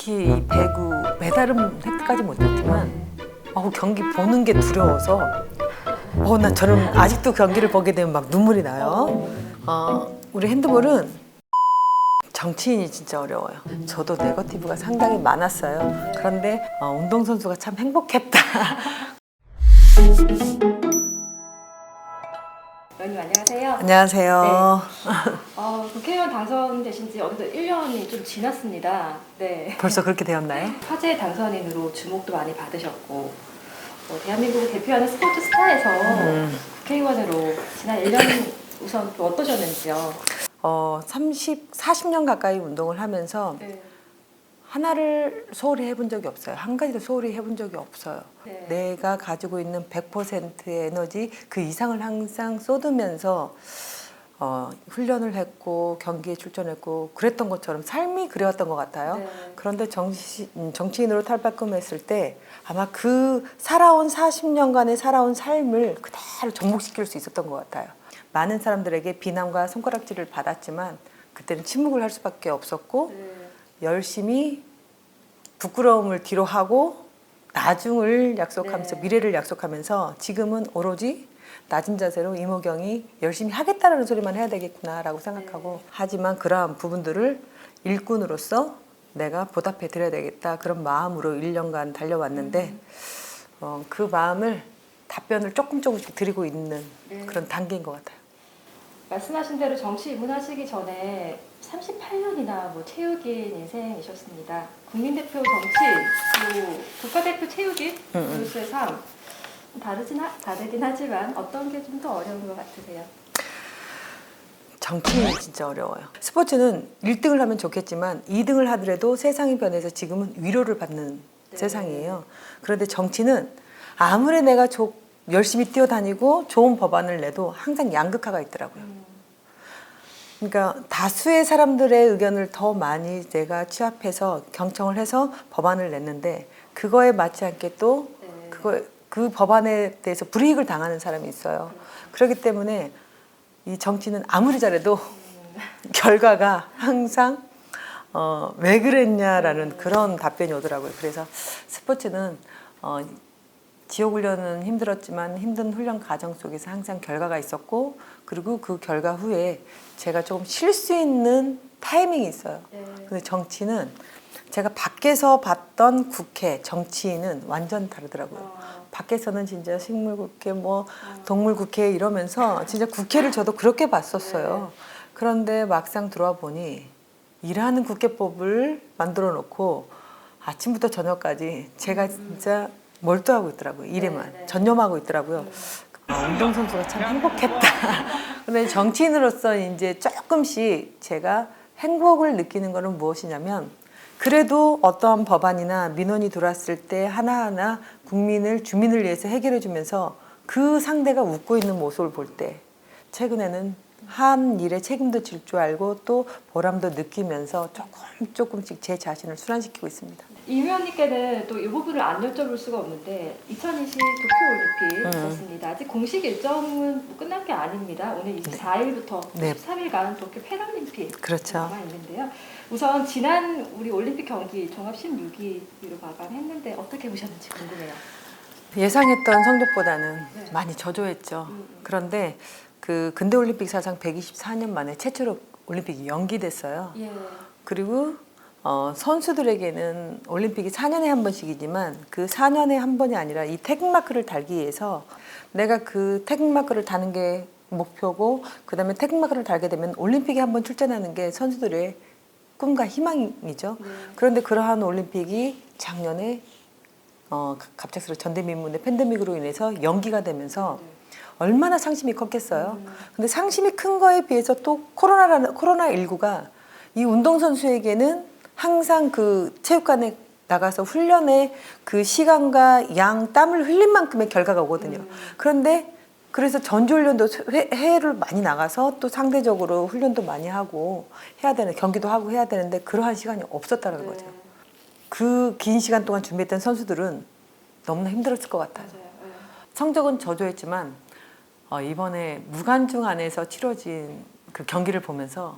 특히 이 배구 메달은 획득하지 못했지만 경기 보는 게 두려워서 저는 아직도 경기를 보게 되면 막 눈물이 나요. 우리 핸드볼은 정치인이 진짜 어려워요. 저도 네거티브가 상당히 많았어요. 그런데 운동선수가 참 행복했다. 의원님 안녕하세요. 안녕하세요. 국회의원 당선되신 지 어느덧 1년이 좀 지났습니다. 네. 벌써 그렇게 되었나요? 화제 당선인으로 주목도 많이 받으셨고 대한민국을 대표하는 스포츠 스타에서 국회의원으로 지난 1년 우선 또 어떠셨는지요? 40년 가까이 운동을 하면서 네. 하나를 소홀히 해본 적이 없어요. 한 가지도 소홀히 해본 적이 없어요. 네. 내가 가지고 있는 100%의 에너지 그 이상을 항상 쏟으면서 훈련을 했고 경기에 출전했고 그랬던 것처럼 삶이 그래왔던 것 같아요. 네. 그런데 정치인으로 탈바꿈했을 때 아마 그 살아온 40년간의 살아온 삶을 그대로 접목시킬 수 있었던 것 같아요. 많은 사람들에게 비난과 손가락질을 받았지만 그때는 침묵을 할 수밖에 없었고 네. 열심히 부끄러움을 뒤로 하고 나중을 약속하면서 네. 미래를 약속하면서 지금은 오로지 낮은 자세로 이모경이 열심히 하겠다라는 소리만 해야 되겠구나라고 생각하고 네. 하지만 그러한 부분들을 일꾼으로서 내가 보답해 드려야 되겠다 그런 마음으로 1년간 달려왔는데 그 마음을 답변을 조금씩 드리고 있는 네. 그런 단계인 것 같아요. 말씀하신 대로 정치 입문하시기 전에 38년이나 체육인 인생이셨습니다. 국민대표 정치, 또 국가대표 체육인 교수의 삶 다르긴 하지만 어떤 게 좀 더 어려운 것 같으세요? 정치는 진짜 어려워요. 스포츠는 1등을 하면 좋겠지만 2등을 하더라도 세상이 변해서 지금은 위로를 받는 네. 세상이에요. 그런데 정치는 아무리 내가 열심히 뛰어다니고 좋은 법안을 내도 항상 양극화가 있더라고요. 그러니까 다수의 사람들의 의견을 더 많이 내가 취합해서 경청을 해서 법안을 냈는데 그거에 맞지 않게 또 네. 그 법안에 대해서 불이익을 당하는 사람이 있어요. 그렇기 때문에 이 정치는 아무리 잘해도 결과가 항상 왜 그랬냐라는 그런 답변이 오더라고요. 그래서 스포츠는 지옥 훈련은 힘들었지만 힘든 훈련 과정 속에서 항상 결과가 있었고 그리고 그 결과 후에 제가 조금 쉴 수 있는 타이밍이 있어요. 네. 근데 정치는 제가 밖에서 봤던 국회, 정치인은 완전 다르더라고요. 밖에서는 진짜 식물국회, 동물국회 이러면서 진짜 국회를 저도 그렇게 봤었어요. 그런데 막상 들어와 보니 일하는 국회법을 만들어 놓고 아침부터 저녁까지 제가 진짜 몰두하고 있더라고요. 일에만 전념하고 있더라고요. 운동선수가 참 행복했다. 근데 정치인으로서 이제 조금씩 제가 행복을 느끼는 거는 무엇이냐면 그래도 어떠한 법안이나 민원이 들어왔을 때 하나하나 주민을 위해서 해결해 주면서 그 상대가 웃고 있는 모습을 볼 때 최근에는 한 일에 책임도 질 줄 알고 또 보람도 느끼면서 조금씩 제 자신을 순환시키고 있습니다. 임 의원님께는 또 이 부분을 안 여쭤볼 수가 없는데 2020 도쿄올림픽 있었습니다. 아직 공식 일정은 끝난 게 아닙니다. 오늘 24일부터 네. 13일간 도쿄 패럴림픽 그렇죠. 남아 있는데요. 우선 지난 우리 올림픽 경기 종합 16위로 마감했는데 어떻게 보셨는지 궁금해요. 예상했던 성적보다는 네. 많이 저조했죠. 그런데 그 근대올림픽 사상 124년 만에 최초로 올림픽이 연기됐어요. 예. 그리고 선수들에게는 올림픽이 4년에 한 번씩이지만 그 4년에 한 번이 아니라 이 태극마크를 달기 위해서 내가 그 태극마크를 다는 게 목표고 그다음에 태극마크를 달게 되면 올림픽에 한 번 출전하는 게 선수들의 꿈과 희망이죠. 그런데 그러한 올림픽이 작년에 갑작스레 전대미문의 팬데믹으로 인해서 연기가 되면서 얼마나 상심이 컸겠어요. 근데 상심이 큰 거에 비해서 또 코로나19가 이 운동선수에게는 항상 그 체육관에 나가서 훈련의 그 시간과 양 땀을 흘린 만큼의 결과가 오거든요. 그런데 그래서 전지훈련도 해외를 많이 나가서 또 상대적으로 훈련도 많이 하고 해야 되는 경기도 하고 해야 되는데 그러한 시간이 없었다는 거죠. 그 긴 시간 동안 준비했던 선수들은 너무나 힘들었을 것 같아요. 맞아요. 성적은 저조했지만 이번에 무관중 안에서 치러진 그 경기를 보면서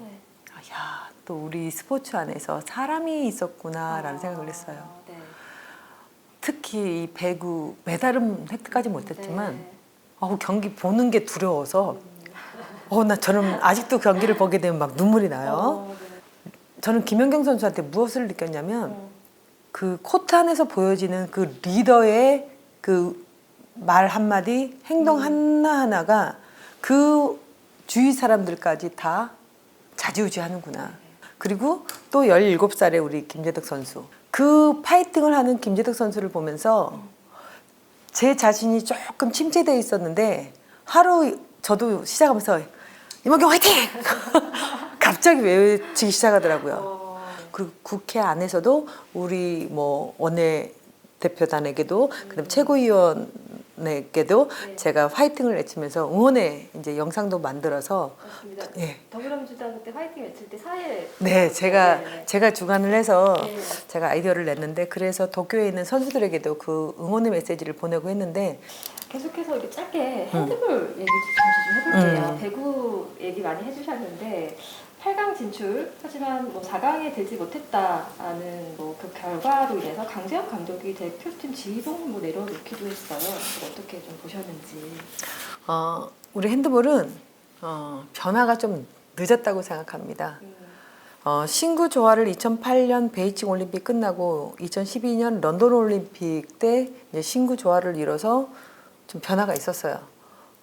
야 또 우리 스포츠 안에서 사람이 있었구나라는 생각을 했어요. 네. 특히 이 배구 메달은 획득하지 못했지만 네. 경기 보는 게 두려워서 저는 아직도 경기를 보게 되면 막 눈물이 나요. 네. 저는 김연경 선수한테 무엇을 느꼈냐면 그 코트 안에서 보여지는 그 리더의 그 말 한마디, 행동 하나하나가 그 주위 사람들까지 다 좌지우지하는구나. 그리고 또 17살의 우리 김재덕 선수. 그 파이팅을 하는 김재덕 선수를 보면서 제 자신이 조금 침체되어 있었는데 하루 저도 시작하면서 이만경 화이팅! 갑자기 외치기 시작하더라고요. 그리고 국회 안에서도 우리 뭐 원내대표단에게도 그다음 최고위원에게도 제가 화이팅을 외치면서 응원의 이제 영상도 만들어서 맞습니다. 예. 더불어민주당 그때 화이팅 외칠 때 사회 네, 제가 주관을 해서 네. 제가 아이디어를 냈는데 그래서 도쿄에 있는 선수들에게도 그 응원의 메시지를 보내고 했는데 계속해서 이렇게 짧게 핸드볼 얘기 잠시 좀 해볼게요. 음. 배구 얘기 많이 해주셨는데 8강 진출 하지만 뭐 4강에 들지 못했다는 뭐 그 결과로 인해서 강재혁 감독이 대표팀 지휘봉을 뭐 내려놓기도 했어요. 그걸 어떻게 좀 보셨는지. 우리 핸드볼은 변화가 좀 늦었다고 생각합니다. 신구 조화를 2008년 베이징 올림픽 끝나고 2012년 런던 올림픽 때 이제 신구 조화를 이뤄서 좀 변화가 있었어요.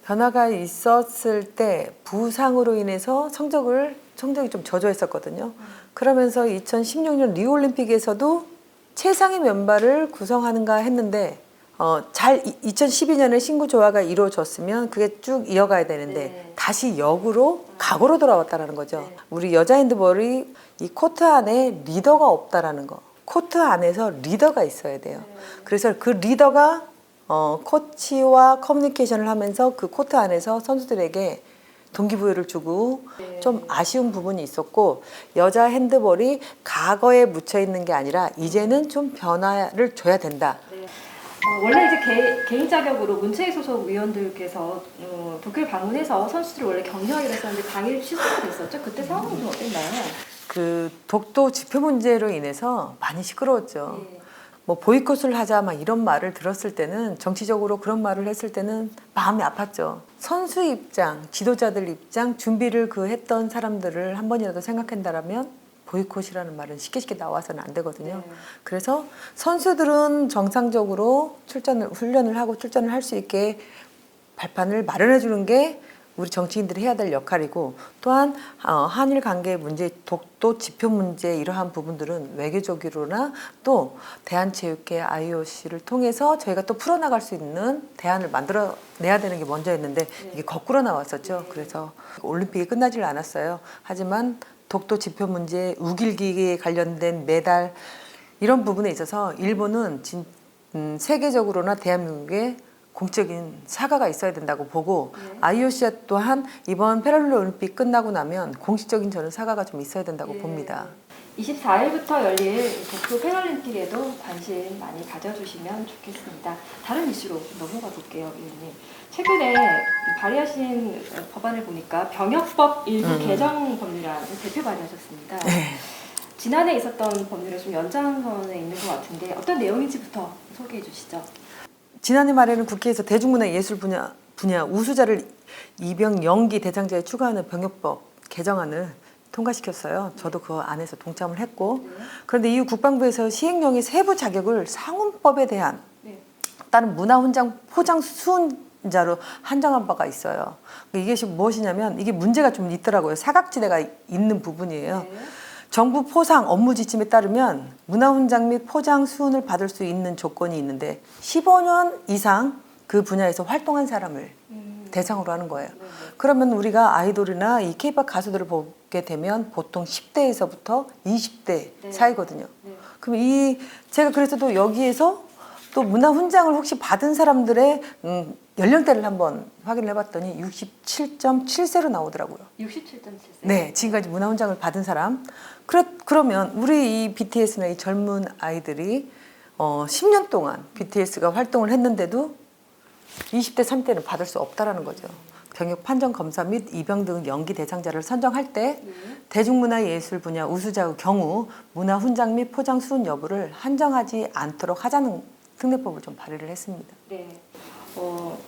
변화가 있었을 때 부상으로 인해서 성적이 좀 저조했었거든요. 그러면서 2016년 리우 올림픽에서도 최상의 면발을 구성하는가 했는데 2012년에 신구 조화가 이루어졌으면 그게 쭉 이어가야 되는데 네. 다시 역으로 과거로 돌아왔다라는 거죠. 네. 우리 여자 핸드볼이 이 코트 안에 리더가 없다라는 거. 코트 안에서 리더가 있어야 돼요. 그래서 그 리더가 코치와 커뮤니케이션을 하면서 그 코트 안에서 선수들에게 동기부여를 주고 좀 아쉬운 부분이 있었고 여자 핸드볼이 과거에 묻혀 있는 게 아니라 이제는 좀 변화를 줘야 된다. 네. 원래 이제 개인 자격으로 문체위 소속 위원들께서 도쿄를 방문해서 선수들을 원래 격려하기로 했었는데 당일 취소가 됐었죠. 그때 상황은 좀 어땠나요? 그 독도 지표 문제로 인해서 많이 시끄러웠죠. 네. 뭐 보이콧을 하자 막 이런 말을 들었을 때는 정치적으로 그런 말을 했을 때는 마음이 아팠죠. 선수 입장, 지도자들 입장, 준비를 했던 사람들을 한 번이라도 생각한다라면 보이콧이라는 말은 쉽게 나와서는 안 되거든요. 네. 그래서 선수들은 정상적으로 훈련을 하고 출전을 할 수 있게 발판을 마련해 주는 게 우리 정치인들이 해야 될 역할이고 또한 한일 관계 문제, 독도 지표 문제 이러한 부분들은 외교적으로나 또 대한체육회 IOC를 통해서 저희가 또 풀어나갈 수 있는 대안을 만들어내야 되는 게 먼저였는데 이게 거꾸로 나왔었죠. 그래서 올림픽이 끝나질 않았어요. 하지만 독도 지표 문제, 우길기에 관련된 메달 이런 부분에 있어서 일본은 세계적으로나 대한민국에 공적인 사과가 있어야 된다고 보고 IOC 또한 이번 패럴림픽 끝나고 나면 공식적인 저는 사과가 좀 있어야 된다고 봅니다. 24일부터 열릴 도쿄 패럴림픽에도 관심 많이 가져주시면 좋겠습니다. 다른 이슈로 넘어가 볼게요, 위원님. 최근에 발의하신 법안을 보니까 병역법 일부 개정 법률안 대표 발의하셨습니다. 네. 지난해 있었던 법률에 좀 연장선에 있는 것 같은데 어떤 내용인지부터 소개해 주시죠. 지난해 말에는 국회에서 대중문화 예술 분야 우수자를 입영 연기 대상자에 추가하는 병역법 개정안을 통과시켰어요. 저도 그 안에서 동참을 했고 그런데 이후 국방부에서 시행령의 세부 자격을 상훈법에 대한 따른 문화훈장 포장 수훈자로 한정한 바가 있어요. 이게 무엇이냐면 이게 문제가 좀 있더라고요. 사각지대가 있는 부분이에요. 정부 포상 업무 지침에 따르면 문화훈장 및 포장 수훈을 받을 수 있는 조건이 있는데 15년 이상 그 분야에서 활동한 사람을 대상으로 하는 거예요. 그러면 우리가 아이돌이나 이 K-pop 가수들을 보게 되면 보통 10대에서부터 20대 사이거든요. 그럼 제가 그래서 또 여기에서 또 문화훈장을 혹시 받은 사람들의 연령대를 한번 확인을 해봤더니 67.7세로 나오더라고요. 67.7세? 네, 지금까지 문화훈장을 받은 사람. 그러면 우리 이 BTS나 이 젊은 아이들이 10년 동안 BTS가 활동을 했는데도 20대, 30대는 받을 수 없다라는 거죠. 경영 판정 검사 및 입영 등 연기 대상자를 선정할 때 네. 대중문화예술 분야 우수자의 경우 문화 훈장 및 포장 수훈 여부를 한정하지 않도록 하자는 특례법을 좀 발의를 했습니다. 네.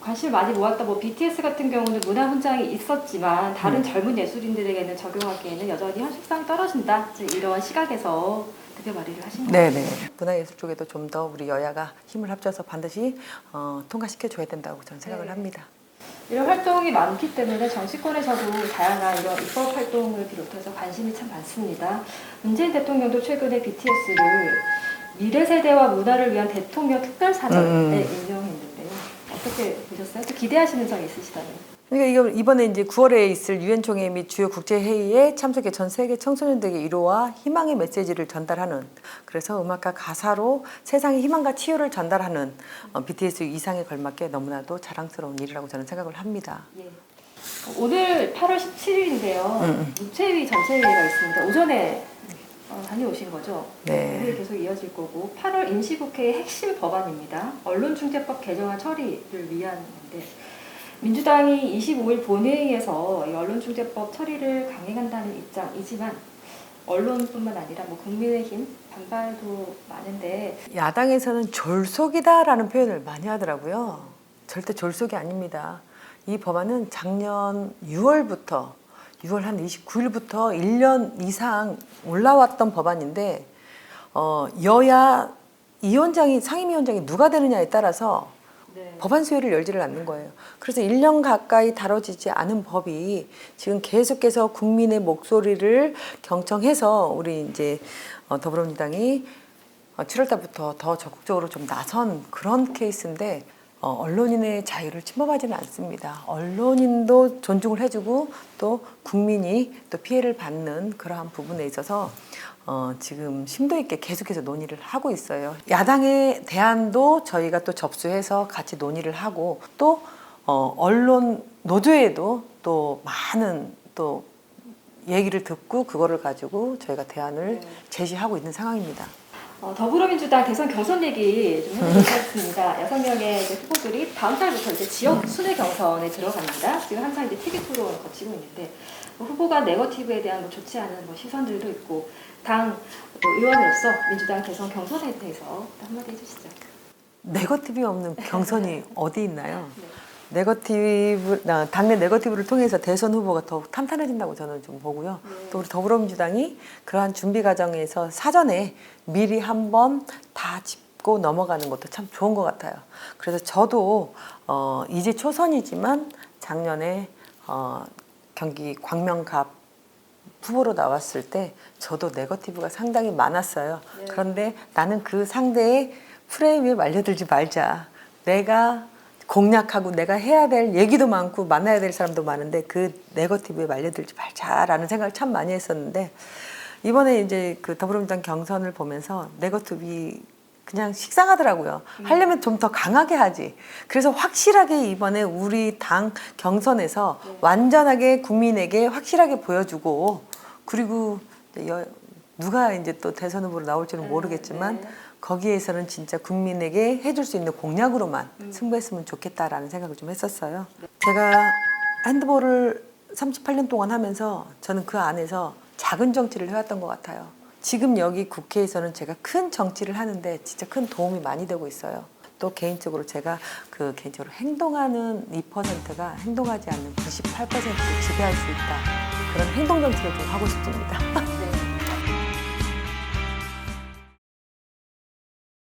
관심을 많이 모았던 BTS 같은 경우는 문화 훈장이 있었지만 다른 젊은 예술인들에게는 적용하기에는 여전히 현실성이 떨어진다. 이런 시각에서 특별 발의를 하신 거예요. 네네. 문화예술 쪽에도 좀 더 우리 여야가 힘을 합쳐서 반드시 통과시켜줘야 된다고 저는 생각을 네. 합니다. 이런 활동이 많기 때문에 정치권에서도 다양한 이런 입법 활동을 비롯해서 관심이 참 많습니다. 문재인 대통령도 최근에 BTS를 미래 세대와 문화를 위한 대통령 특별사전에 임명했는데요. 어떻게 보셨어요? 또 기대하시는 점이 있으시다면? 그러니까 이번에 이제 9월에 있을 유엔 총회 및 주요 국제 회의에 참석해 전 세계 청소년들에게 위로와 희망의 메시지를 전달하는, 그래서 음악과 가사로 세상의 희망과 치유를 전달하는 BTS 이상에 걸맞게 너무나도 자랑스러운 일이라고 저는 생각을 합니다. 예. 오늘 8월 17일인데요. 묵체위 전체회의가 있습니다. 오전에 다녀오신 거죠? 네. 회의 계속 이어질 거고 8월 임시국회의 핵심 법안입니다. 언론중재법 개정안 처리를 위한 건데 민주당이 25일 본회의에서 이 언론중재법 처리를 강행한다는 입장이지만 언론뿐만 아니라 국민의힘 반발도 많은데 야당에서는 졸속이다라는 표현을 많이 하더라고요. 절대 졸속이 아닙니다. 이 법안은 작년 6월 한 29일부터 1년 이상 올라왔던 법안인데 여야 상임위원장이 누가 되느냐에 따라서 네. 법안 소위를 열지를 않는 거예요. 그래서 1년 가까이 다뤄지지 않은 법이 지금 계속해서 국민의 목소리를 경청해서 우리 이제 더불어민주당이 7월 달부터 더 적극적으로 좀 나선 그런 케이스인데 언론인의 자유를 침범하지는 않습니다. 언론인도 존중을 해주고 또 국민이 또 피해를 받는 그러한 부분에 있어서 지금 심도 있게 계속해서 논의를 하고 있어요. 야당의 대안도 저희가 또 접수해서 같이 논의를 하고 또 언론 노조에도 또 많은 또 얘기를 듣고 그거를 가지고 저희가 대안을 제시하고 있는 상황입니다. 더불어민주당 대선 경선 얘기 좀 해보도록 하겠습니다. 6명의 후보들이 다음 달부터 이제 지역 순회 경선에 들어갑니다. 지금 한창 이제 TV 토론을 거치고 있는데 후보가 네거티브에 대한 좋지 않은 시선들도 있고 당 의원으로서 민주당 대선 경선에 대해서 한마디 해주시죠. 네거티브 없는 경선이 어디 있나요? 네. 당내 네거티브를 통해서 대선 후보가 더욱 탄탄해진다고 저는 좀 보고요. 네. 또 우리 더불어민주당이 그러한 준비 과정에서 사전에 미리 한번 다 짚고 넘어가는 것도 참 좋은 것 같아요. 그래서 저도 이제 초선이지만 작년에 경기 광명갑 후보로 나왔을 때 저도 네거티브가 상당히 많았어요. 네. 그런데 나는 그 상대의 프레임에 말려들지 말자. 내가 공략하고 내가 해야 될 얘기도 많고 만나야 될 사람도 많은데 그 네거티브에 말려들지 말자라는 생각을 참 많이 했었는데 이번에 이제 그 더불어민주당 경선을 보면서 네거티브 그냥 식상하더라고요. 하려면 좀 더 강하게 하지. 그래서 확실하게 이번에 우리 당 경선에서 완전하게 국민에게 확실하게 보여주고 그리고 누가 이제 또 대선 후보로 나올지는 모르겠지만 거기에서는 진짜 국민에게 해줄 수 있는 공약으로만 승부했으면 좋겠다라는 생각을 좀 했었어요. 제가 핸드볼을 38년 동안 하면서 저는 그 안에서 작은 정치를 해왔던 것 같아요. 지금 여기 국회에서는 제가 큰 정치를 하는데 진짜 큰 도움이 많이 되고 있어요. 또 개인적으로 제가 개인적으로 행동하는 2%가 행동하지 않는 98%를 지배할 수 있다. 그런 행동 정치를 좀 하고 싶습니다.